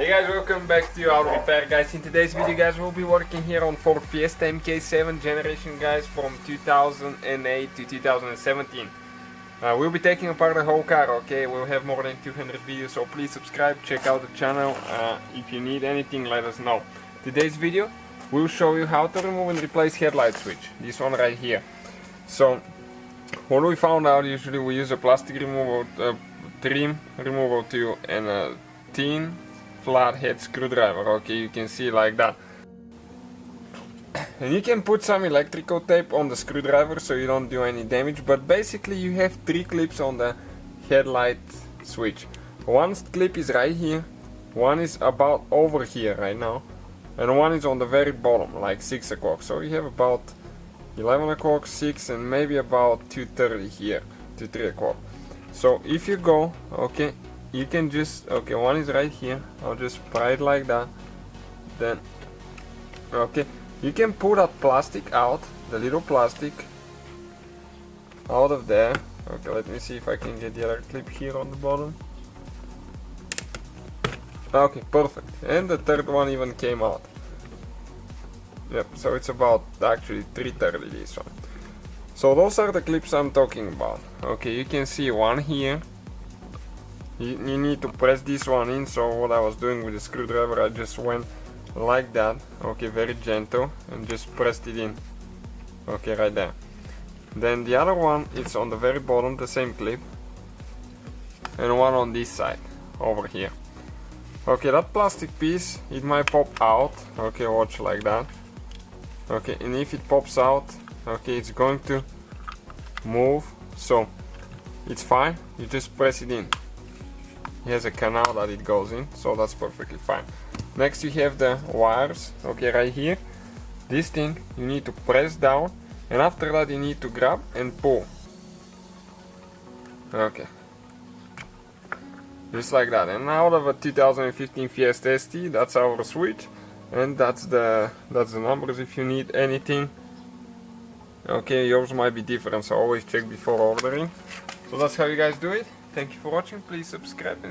Hey guys, welcome back to Auto Repair guys. In today's video guys, we'll be working here on Ford Fiesta MK7 generation guys from 2008 to 2017. We'll be taking apart the whole car, okay? We'll have more than 200 videos, so please subscribe, check out the channel. If you need anything, let us know. Today's video, we'll show you how to remove and replace headlight switch. This one right here. So, what we found out, usually we use a plastic removal, trim removal tool and a thin flathead screwdriver. Okay, you can see like that. And you can put some electrical tape on the screwdriver so you don't do any damage, but basically you have 3 clips on the headlight switch. One clip is right here, one is about over here right now, and one is on the very bottom, like 6 o'clock. So you have about 11 o'clock, 6, and maybe about 2:30 here to 3 o'clock. So if you go, okay, you can just, okay, one is right here, I'll just pry it like that, then, okay, you can pull that plastic out, the little plastic, out of there. Okay, let me see if I can get the other clip here on the bottom. Okay, perfect, and the third one even came out. Yep, so it's about actually 3:30 this one. So those are the clips I'm talking about. Okay, you can see one here. You need to press this one in, so what I was doing with the screwdriver, I just went like that, okay, very gentle, and just pressed it in, okay, right there. Then the other one is on the very bottom, the same clip, and one on this side, over here. Okay, that plastic piece, it might pop out, okay, watch like that. Okay, and if it pops out, okay, it's going to move, so it's fine, you just press it in. It has a canal that it goes in, so that's perfectly fine. Next you have the wires, okay, right here. This thing you need to press down, and after that you need to grab and pull. Okay, just like that. And out of a 2015 Fiesta ST, that's our switch, and that's the numbers if you need anything. Okay, yours might be different, so always check before ordering. So that's how you guys do it. Thank you for watching. Please subscribe and